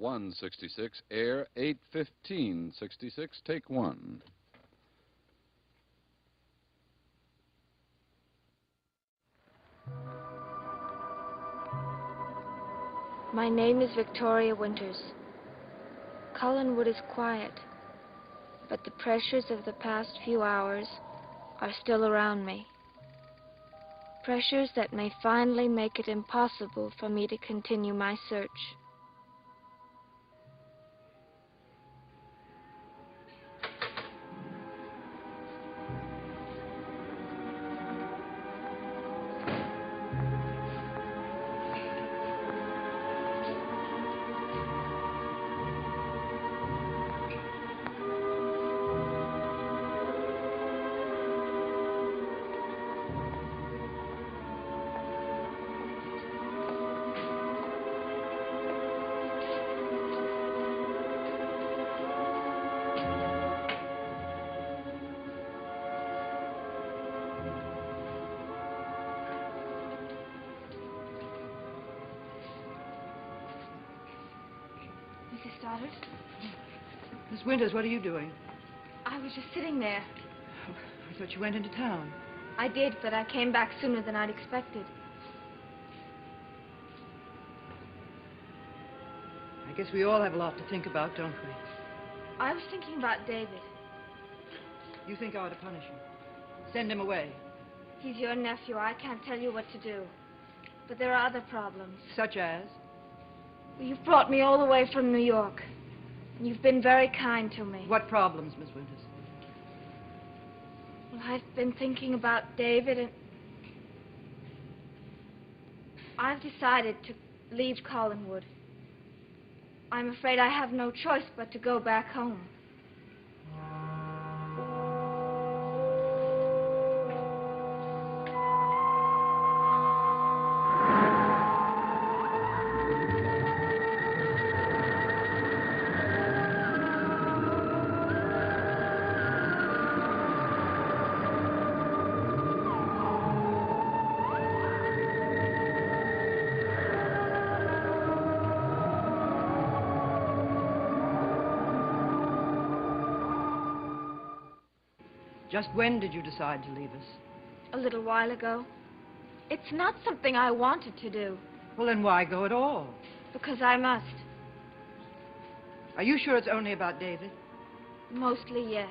166, air 8:15:66, take one. My name is Victoria Winters. Collinwood is quiet, but the pressures of the past few hours are still around me. Pressures that may finally make it impossible for me to continue my search. Mrs. Stoddard? Miss Winters, what are you doing? I was just sitting there. I thought you went into town. I did, but I came back sooner than I'd expected. I guess we all have a lot to think about, don't we? I was thinking about David. You think I ought to punish him? Send him away? He's your nephew. I can't tell you what to do. But there are other problems. Such as? Well, you've brought me all the way from New York. And you've been very kind to me. What problems, Miss Winters? Well, I've been thinking about David, and I've decided to leave Collinwood. I'm afraid I have no choice but to go back home. Just when did you decide to leave us? A little while ago. It's not something I wanted to do. Well, then why go at all? Because I must. Are you sure it's only about David? Mostly, yes.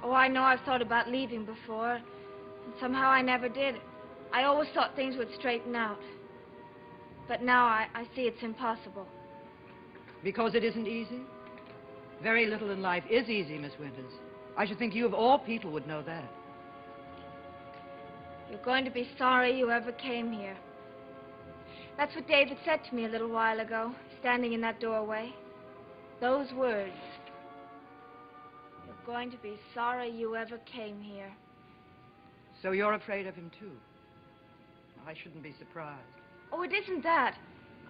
Oh, I know I've thought about leaving before, and somehow I never did. I always thought things would straighten out. But now I see it's impossible. Because it isn't easy? Very little in life is easy, Miss Winters. I should think you of all people would know that. You're going to be sorry you ever came here. That's what David said to me a little while ago, standing in that doorway. Those words. You're going to be sorry you ever came here. So you're afraid of him, too? I shouldn't be surprised. Oh, it isn't that.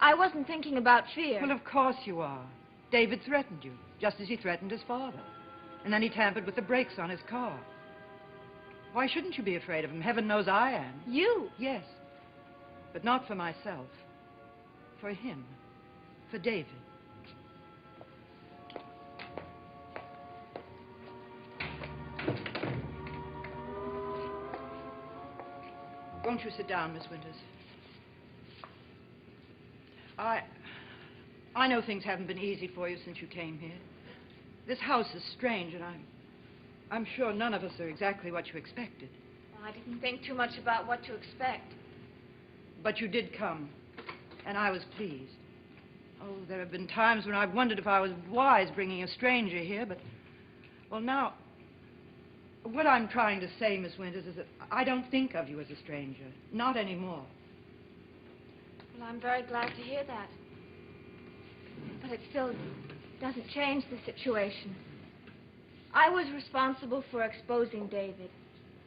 I wasn't thinking about fear. Well, of course you are. David threatened you, just as he threatened his father. And then he tampered with the brakes on his car. Why shouldn't you be afraid of him? Heaven knows I am. You? Yes. But not for myself. For him. For David. Won't you sit down, Miss Winters? I know things haven't been easy for you since you came here. This house is strange, and I'm sure none of us are exactly what you expected. Well, I didn't think too much about what to expect. But you did come, and I was pleased. Oh, there have been times when I've wondered if I was wise bringing a stranger here, but... Well, now, what I'm trying to say, Miss Winters, is that I don't think of you as a stranger. Not anymore. Well, I'm very glad to hear that. But it still doesn't change the situation. I was responsible for exposing David,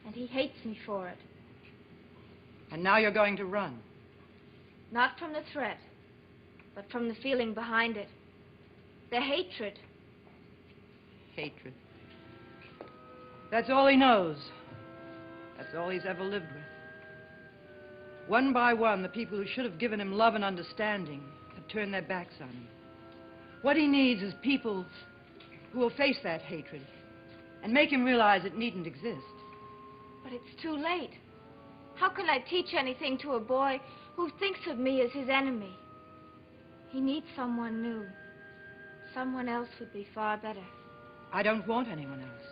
and he hates me for it. And now you're going to run? Not from the threat, but from the feeling behind it. The hatred. Hatred. That's all he knows. That's all he's ever lived with. One by one, the people who should have given him love and understanding have turned their backs on him. What he needs is people who will face that hatred and make him realize it needn't exist. But it's too late. How can I teach anything to a boy who thinks of me as his enemy? He needs someone new. Someone else would be far better. I don't want anyone else.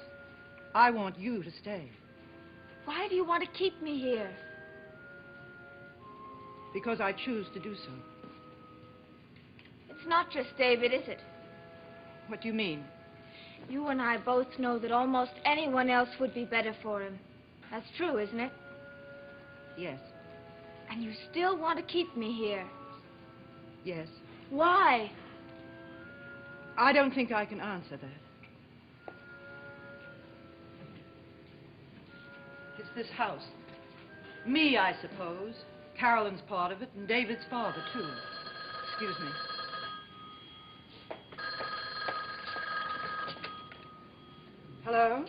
I want you to stay. Why do you want to keep me here? Because I choose to do so. It's not just David, is it? What do you mean? You and I both know that almost anyone else would be better for him. That's true, isn't it? Yes. And you still want to keep me here? Yes. Why? I don't think I can answer that. It's this house. Me, I suppose. Carolyn's part of it, and David's father, too. Excuse me. Hello?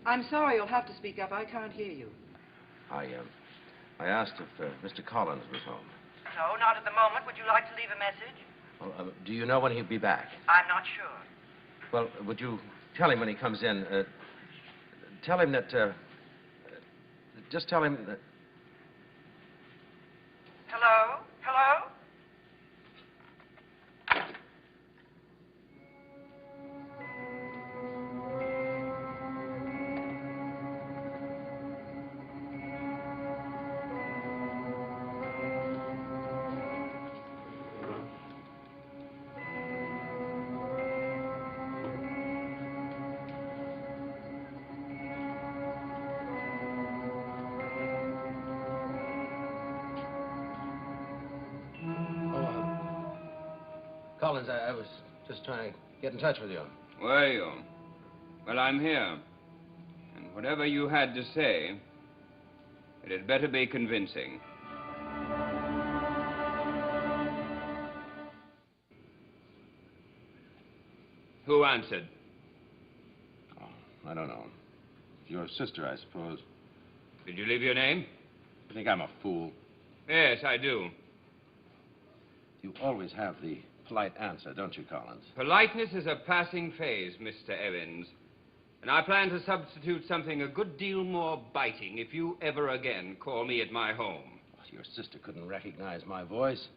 I'm sorry, you'll have to speak up. I can't hear you. I asked if Mr. Collins was home. No, not at the moment. Would you like to leave a message? Well, do you know when he'll be back? I'm not sure. Well, would you tell him when he comes in, tell him that, just tell him that... Hello? Hello? Collins, I was just trying to get in touch with you. Were you? Well, I'm here. And whatever you had to say, it had better be convincing. Who answered? Oh, I don't know. Your sister, I suppose. Did you leave your name? You think I'm a fool? Yes, I do. You always have the polite answer, don't you, Collins? Politeness is a passing phase, Mr. Evans. And I plan to substitute something a good deal more biting if you ever again call me at my home. Your sister couldn't recognize my voice.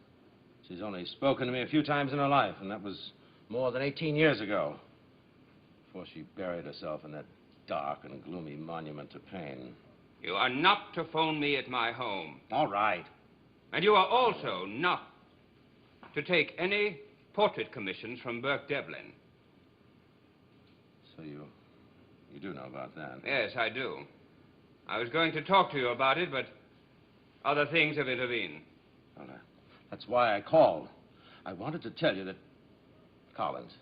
She's only spoken to me a few times in her life, and that was more than 18 years ago, before she buried herself in that dark and gloomy monument to pain. You are not to phone me at my home. All right. And you are also not to take any portrait commissions from Burke Devlin. So you do know about that? Yes, I do. I was going to talk to you about it, but other things have intervened. Well, that's why I called. I wanted to tell you that, Collins,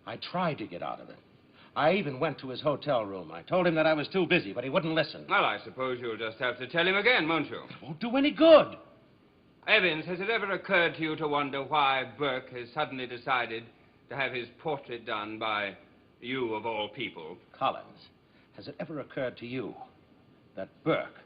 I tried to get out of it. I even went to his hotel room. I told him that I was too busy, but he wouldn't listen. Well, I suppose you'll just have to tell him again, won't you? It won't do any good. Evans, has it ever occurred to you to wonder why Burke has suddenly decided to have his portrait done by you, of all people? Collins, has it ever occurred to you that Burke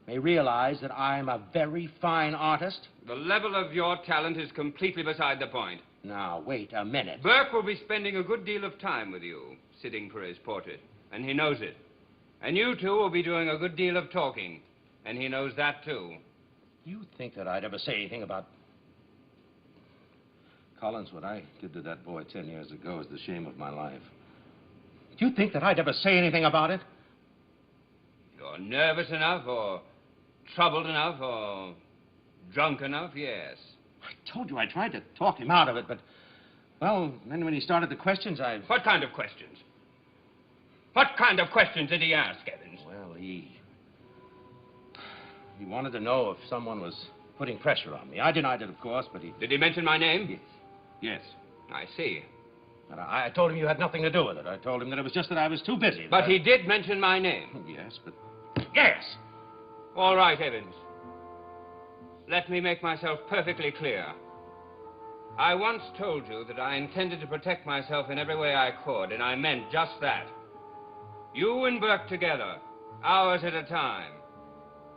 may realize that I'm a very fine artist? The level of your talent is completely beside the point. Now, wait a minute. Burke will be spending a good deal of time with you, sitting for his portrait, and he knows it. And you two will be doing a good deal of talking, and he knows that, too. You think that I'd ever say anything about... Collins, what I did to that boy 10 years ago is the shame of my life. Do you think that I'd ever say anything about it? You're nervous enough, or troubled enough, or drunk enough, yes. I told you I tried to talk him out of it, but... Well, then when he started the questions, I... What kind of questions? What kind of questions did he ask, Evans? Well, he wanted to know if someone was putting pressure on me. I denied it, of course, but he... Did he mention my name? Yes. Yes. I see. But I told him you had nothing to do with it. I told him that it was just that I was too busy. But he did mention my name. Yes, but... Yes! All right, Evans. Let me make myself perfectly clear. I once told you that I intended to protect myself in every way I could, and I meant just that. You and Burke together, hours at a time.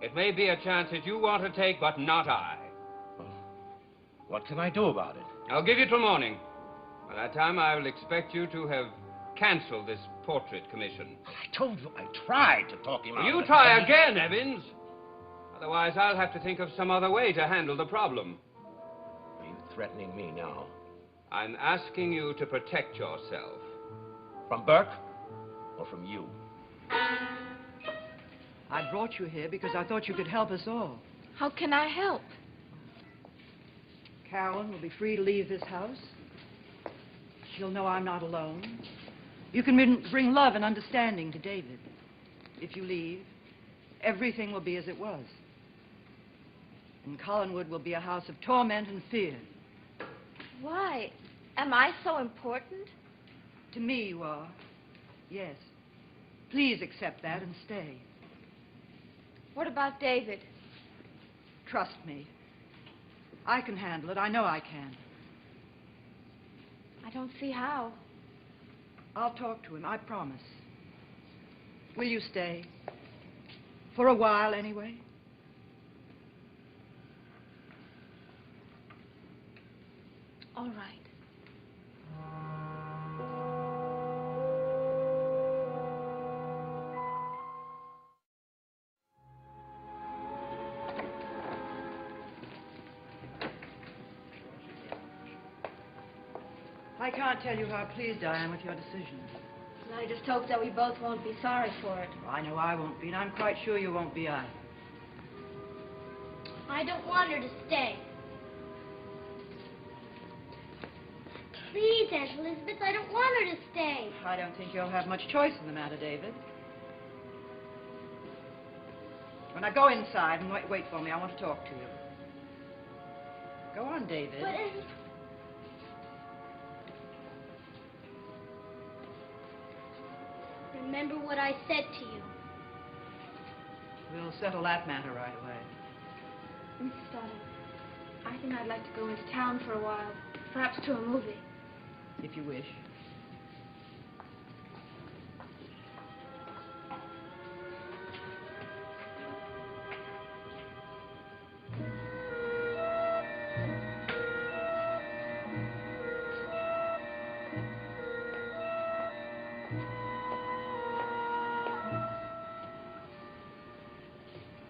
It may be a chance that you want to take, but not I. Well, what can I do about it? I'll give you till morning. By that time, I will expect you to have canceled this portrait commission. I told you I tried to talk him out of You it. try again, Evans. Otherwise, I'll have to think of some other way to handle the problem. Are you threatening me now? I'm asking you to protect yourself. From Burke or from you? I brought you here because I thought you could help us all. How can I help? Carolyn will be free to leave this house. She'll know I'm not alone. You can bring love and understanding to David. If you leave, everything will be as it was. And Collinwood will be a house of torment and fear. Why? Am I so important? To me, you are. Yes. Please accept that and stay. What about David? Trust me. I can handle it. I know I can. I don't see how. I'll talk to him, I promise. Will you stay? For a while, anyway? All right. I can't tell you how pleased I am with your decision. I just hope that we both won't be sorry for it. I know I won't be, and I'm quite sure you won't be either. I don't want her to stay. Please, Aunt Elizabeth, I don't want her to stay. I don't think you'll have much choice in the matter, David. When I go inside and wait for me, I want to talk to you. Go on, David. But, remember what I said to you. We'll settle that matter right away. Mrs. Stoddard, I think I'd like to go into town for a while. Perhaps to a movie. If you wish.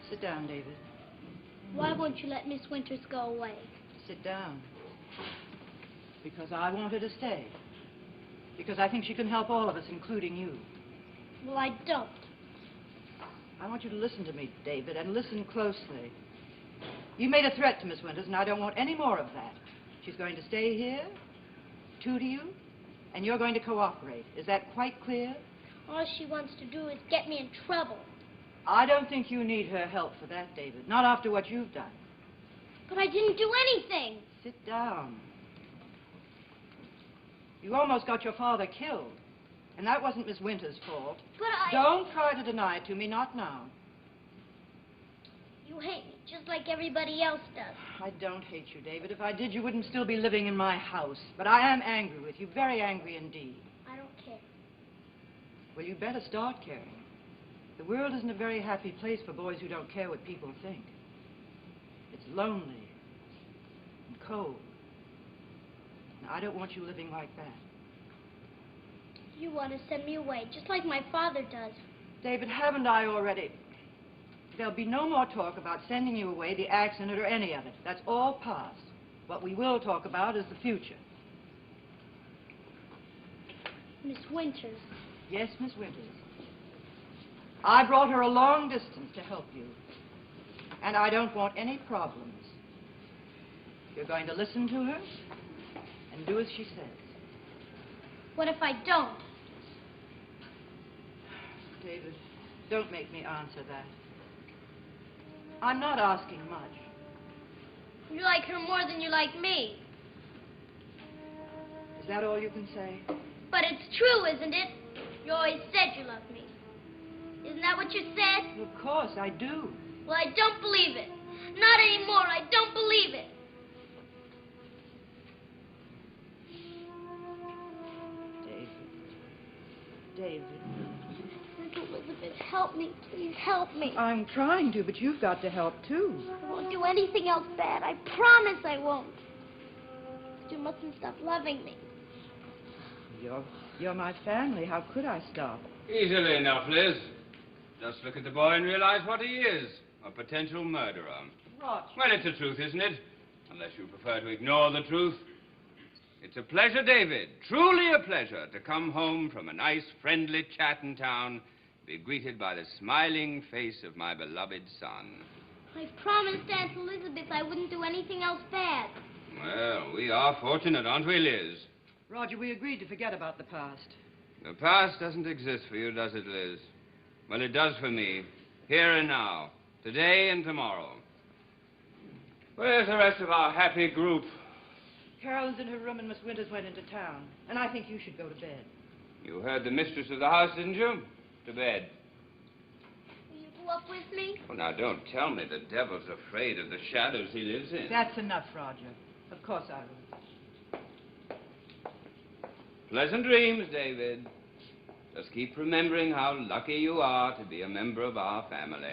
Sit down, David. Why won't you let Miss Winters go away? Sit down. Because I want her to stay. Because I think she can help all of us, including you. Well, I don't. I want you to listen to me, David, and listen closely. You made a threat to Miss Winters, and I don't want any more of that. She's going to stay here, tutor you, and you're going to cooperate. Is that quite clear? All she wants to do is get me in trouble. I don't think you need her help for that, David. Not after what you've done. But I didn't do anything. Sit down. You almost got your father killed. And that wasn't Miss Winters' fault. But I... Don't try to deny it to me, not now. You hate me just like everybody else does. I don't hate you, David. If I did, you wouldn't still be living in my house. But I am angry with you, very angry indeed. I don't care. Well, you better start caring. The world isn't a very happy place for boys who don't care what people think. It's lonely and cold. And I don't want you living like that. You want to send me away, just like my father does. David, haven't I already? There'll be no more talk about sending you away, the accident, or any of it. That's all past. What we will talk about is the future. Miss Winters. Yes, Miss Winters. I brought her a long distance to help you. And I don't want any problems. You're going to listen to her and do as she says. What if I don't? David, don't make me answer that. I'm not asking much. You like her more than you like me. Is that all you can say? But it's true, isn't it? You always said you loved me. Isn't that what you said? Of course, I do. Well, I don't believe it. Not anymore. I don't believe it. David. Aunt Elizabeth, help me. Please help me. I'm trying to, but you've got to help, too. I won't do anything else bad. I promise I won't. you mustn't stop loving me. You're my family. How could I stop? Easily enough, Liz. Just look at the boy and realize what he is. A potential murderer. Roger. Well, it's the truth, isn't it? Unless you prefer to ignore the truth. It's a pleasure, David, truly a pleasure, to come home from a nice, friendly chat in town, be greeted by the smiling face of my beloved son. I promised Aunt Elizabeth I wouldn't do anything else bad. Well, we are fortunate, aren't we, Liz? Roger, we agreed to forget about the past. The past doesn't exist for you, does it, Liz? Well, it does for me, here and now, today and tomorrow. Where's the rest of our happy group? Carolyn's in her room and Miss Winters went into town. And I think you should go to bed. You heard the mistress of the house, didn't you? To bed. Will you go up with me? Oh, now, don't tell me the devil's afraid of the shadows he lives in. That's enough, Roger. Of course I will. Pleasant dreams, David. Just keep remembering how lucky you are to be a member of our family.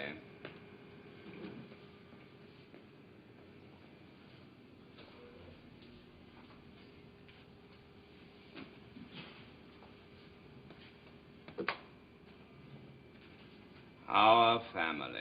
Our family.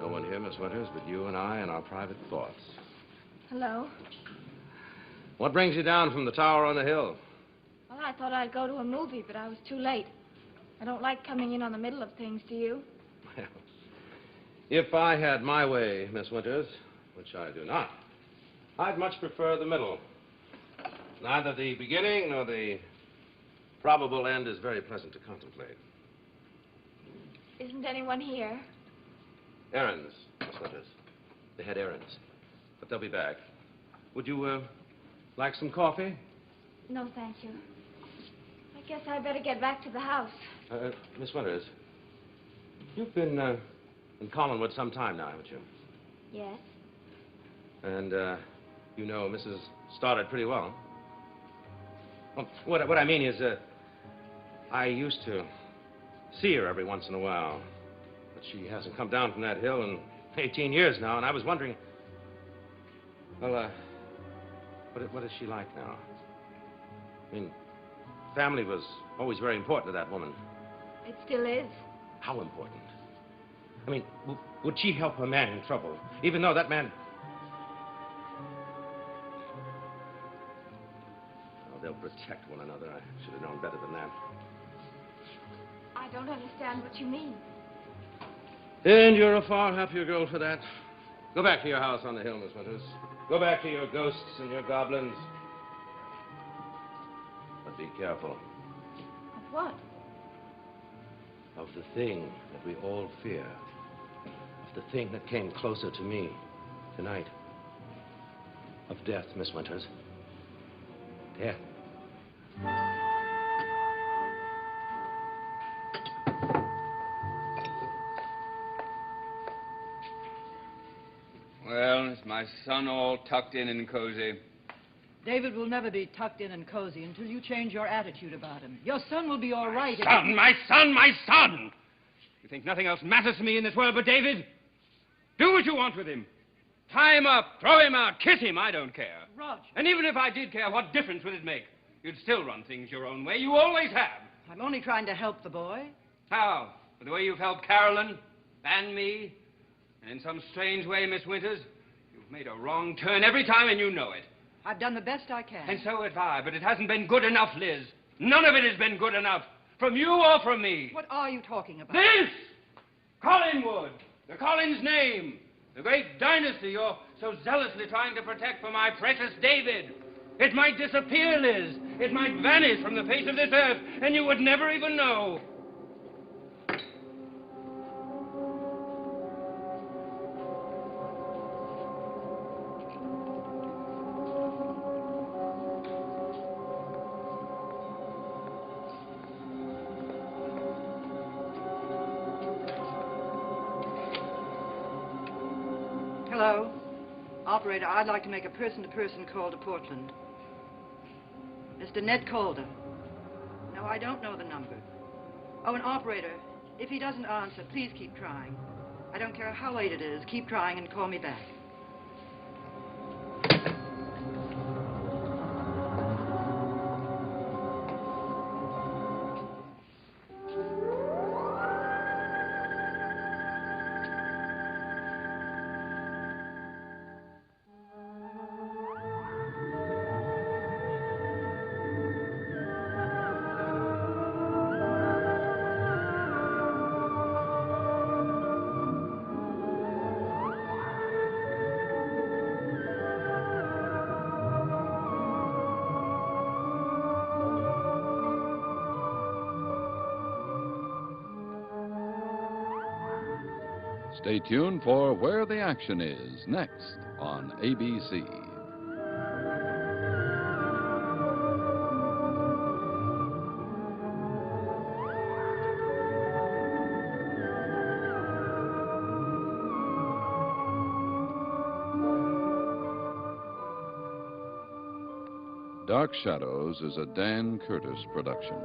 No one here, Miss Winters, but you and I and our private thoughts. Hello? What brings you down from the tower on the hill? Well, I thought I'd go to a movie, but I was too late. I don't like coming in on the middle of things, do you? Well, if I had my way, Miss Winters, which I do not, I'd much prefer the middle. Neither the beginning nor the probable end is very pleasant to contemplate. Isn't anyone here? Errands, Miss Winters. They had errands. But they'll be back. Would you, like some coffee? No, thank you. I guess I better get back to the house. Miss Winters, you've been, in Collinwood some time now, haven't you? Yes. And, you know Mrs. Stoddard pretty well. Well, what I mean is, I used to see her every once in a while. But she hasn't come down from that hill in 18 years now, and I was wondering... Well, what is she like now? I mean, family was always very important to that woman. It still is. How important? I mean, would she help her man in trouble, even though that man... Oh, they'll protect one another. I should have known better than that. I don't understand what you mean. And you're a far happier girl for that. Go back to your house on the hill, Miss Winters. Go back to your ghosts and your goblins. But be careful. Of what? Of the thing that we all fear. Of the thing that came closer to me tonight. Of death, Miss Winters. Death. Well, is my son all tucked in and cozy? David will never be tucked in and cozy until you change your attitude about him. Your son will be all right. Son, my son, my son! You think nothing else matters to me in this world but David? Do what you want with him. Tie him up, throw him out, kiss him, I don't care. Roger. And even if I did care, what difference would it make? You'd still run things your own way. You always have. I'm only trying to help the boy. How? With the way you've helped Carolyn and me? And in some strange way, Miss Winters, you've made a wrong turn every time and you know it. I've done the best I can. And so have I, but it hasn't been good enough, Liz. None of it has been good enough. From you or from me. What are you talking about? This! Collinwood! The Collins name! The great dynasty you're so zealously trying to protect for my precious David. It might disappear, Liz. It might vanish from the face of this earth, and you would never even know. Hello? Operator, I'd like to make a person-to-person call to Portland. Mr. Ned Calder. No, I don't know the number. Oh, and operator, if he doesn't answer, please keep trying. I don't care how late it is. Keep trying and call me back. Stay tuned for Where the Action Is, next on ABC. Dark Shadows is a Dan Curtis production.